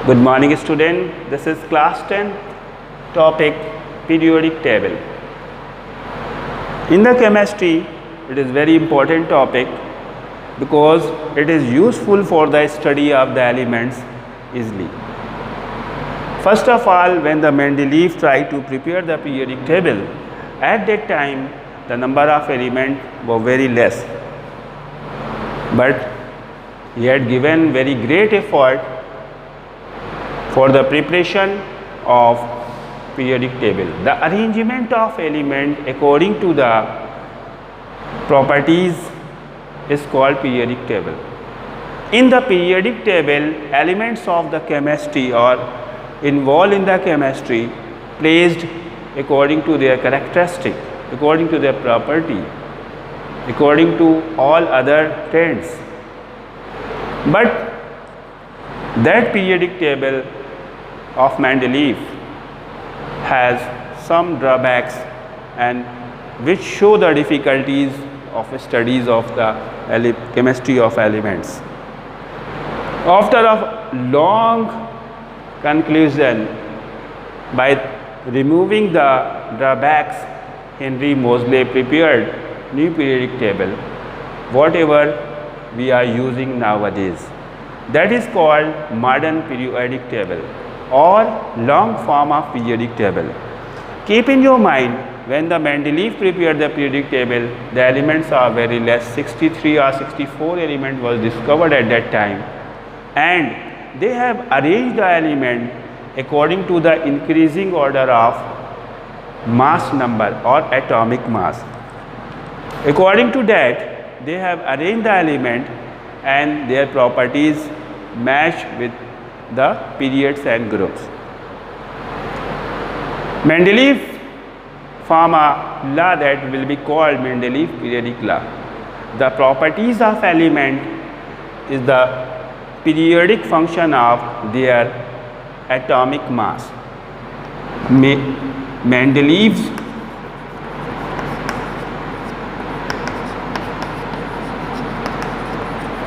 Good morning student, this is class 10 topic periodic table. In the chemistry it is very important topic because it is useful for the study of the elements easily. First of all, when the Mendeleev tried to prepare the periodic table, at that time the number of elements were very less, but he had given very great effort for the preparation of periodic table. The arrangement of element according to the properties is called periodic table. In the periodic table, elements of the chemistry or involved in the chemistry placed according to their characteristic, according to their property, according to all other trends. But that periodic table of Mendeleev has some drawbacks and which show the difficulties of studies of the chemistry of elements. After a long conclusion, by removing the drawbacks, Henry Moseley prepared new periodic table, whatever we are using nowadays. That is called modern periodic table or long form of periodic table. Keep in your mind, when the Mendeleev prepared the periodic table, the elements are very less, 63 or 64 element was discovered at that time, and they have arranged the element according to the increasing order of mass number or atomic mass. According to that, they have arranged the element and their properties match with the periods and groups. Mendeleev formed a law that will be called Mendeleev periodic law. The properties of element is the periodic function of their atomic mass. Mendeleev's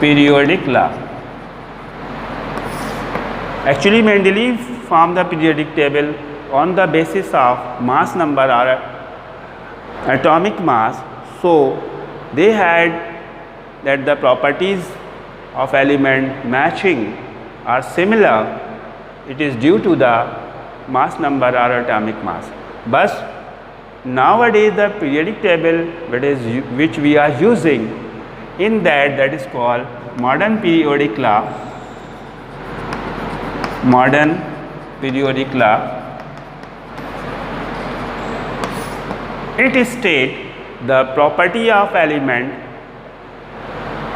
periodic law. Actually, Mendeleev formed the periodic table on the basis of mass number or atomic mass. So, they had that the properties of element matching are similar. It is due to the mass number or atomic mass. But nowadays the periodic table which we are using, in that is called modern periodic law. Modern periodic law. It states the property of element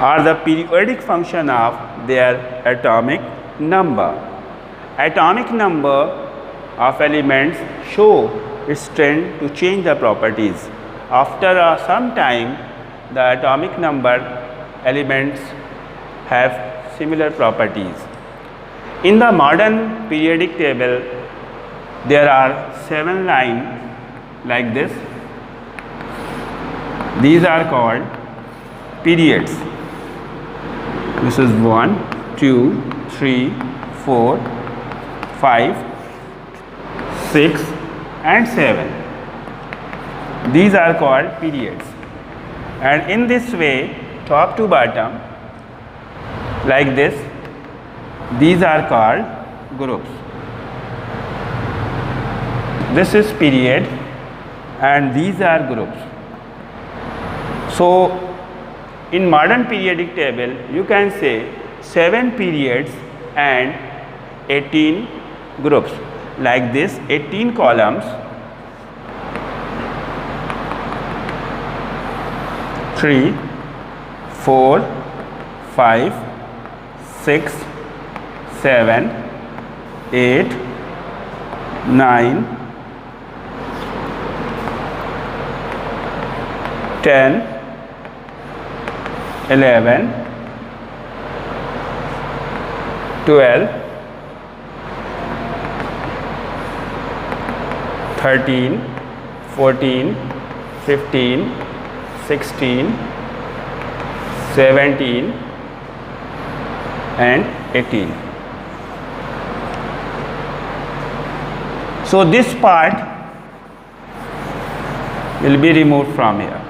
are the periodic function of their atomic number. Atomic number of elements show its trend to change the properties. After some time, the atomic number elements have similar properties. In the modern periodic table, there are 7 lines like this. These are called periods. This is 1, 2, 3, 4, 5, 6 and 7. These are called periods. And in this way, top to bottom, like this, these are called groups. This is period and these are groups. So, in modern periodic table, you can say 7 periods and 18 groups. Like this, 18 columns, 3, 4, 5, 6, 7, 8, 9, 10, 11, 12, 13, 14, 15, 16, 17 and 18. So this part will be removed from here.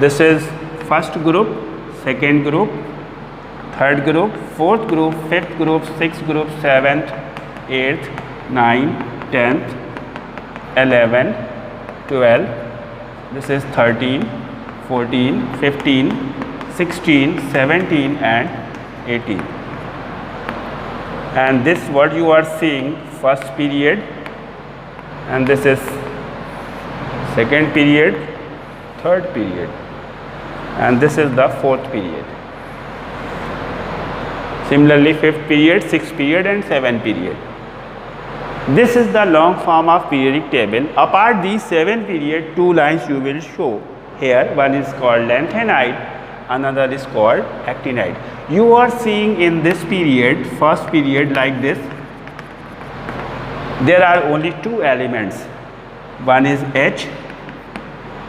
This is first group, second group, third group, fourth group, fifth group, sixth group, seventh, eighth, ninth, 10th, 11, 12, this is 13, 14, 15, 16, 17 and 18. And this what you are seeing first period, and this is second period, third period, and this is the fourth period. Similarly, fifth period, sixth period and seventh period. This is the long form of periodic table. Apart these 7 period, 2 lines you will show here. One is called lengthenite, another is called actinide. You are seeing in this period, first period like this, there are only 2 elements. One is H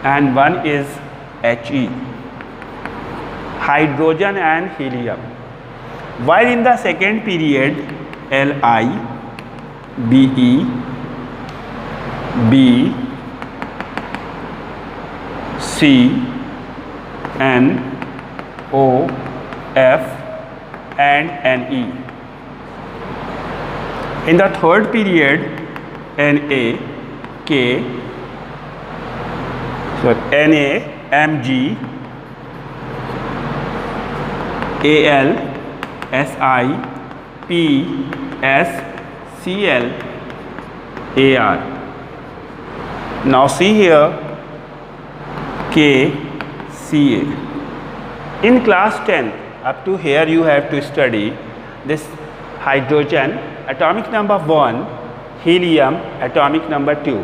and one is He, hydrogen and helium. While in the second period, Li, Be, B, C, N, O, F and Ne. In the third period, Na, K, so Na, Mg, Al, Si, P, S, Cl, Ar. Now see here K, Ca. In class 10 up to here you have to study this hydrogen atomic number 1, helium atomic number 2,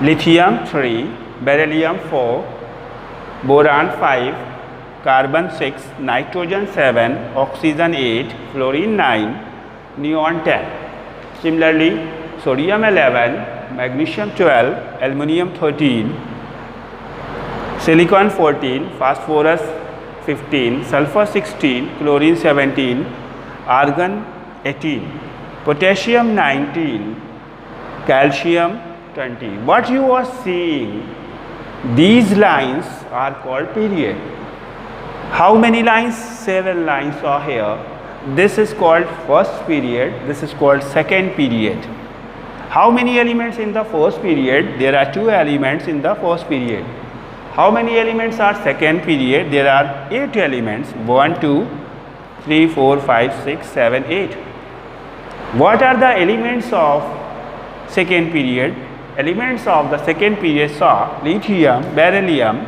lithium 3, beryllium 4, boron 5, carbon 6, nitrogen 7, oxygen 8, fluorine 9, neon 10. Similarly, sodium 11, magnesium 12, aluminum 13, silicon 14, phosphorus 15, sulfur 16, chlorine 17, argon 18, potassium 19, calcium 20. What you are seeing, these lines are called period. How many lines? 7 lines are here. This is called first period, this is called second period. How many elements in the first period? There are 2 elements in the first period. How many elements are second period? There are 8 elements, 1, 2, 3, 4, 5, 6, 7, 8. What are the elements of second period? Elements of the second period are lithium, beryllium,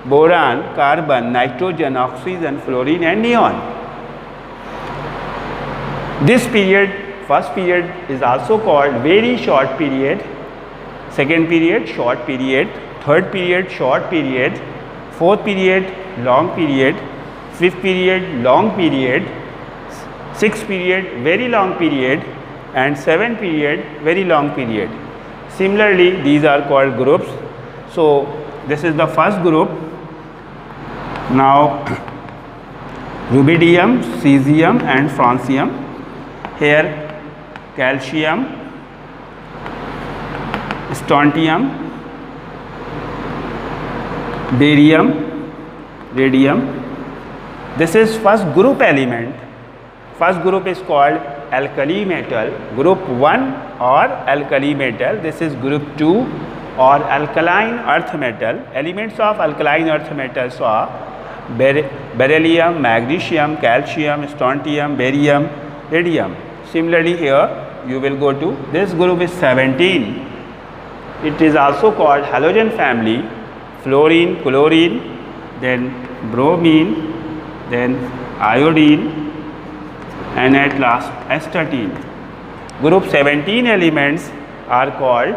boron, carbon, nitrogen, oxygen, fluorine and neon. This period, first period, is also called very short period, second period short period, third period short period, fourth period long period, fifth period long period, sixth period very long period and seventh period very long period. Similarly, these are called groups. So this is the first group. Now rubidium, cesium and francium. Here calcium, strontium, barium, radium. This is first group element. First group is called alkali metal. Group 1 or alkali metal. This is group 2 or alkaline earth metal. Elements of alkaline earth metals are beryllium, magnesium, calcium, strontium, barium, radium. Similarly, here you will go to this group is 17. It is also called halogen family. Fluorine, chlorine, then bromine, then iodine and at last astatine. Group 17 elements are called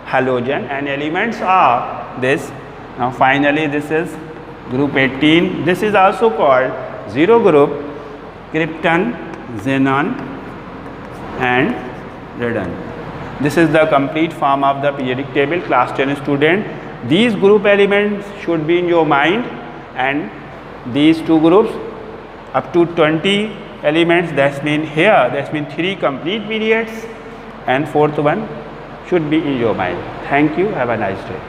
halogen and elements are this. Now finally this is group 18. This is also called zero group, krypton, xenon and radon. This is the complete form of the periodic table. Class 10 student, these group elements should be in your mind, and these 2 groups up to 20 elements, that's mean here, that's mean 3 complete periods and fourth one should be in your mind. Thank you. Have a nice day.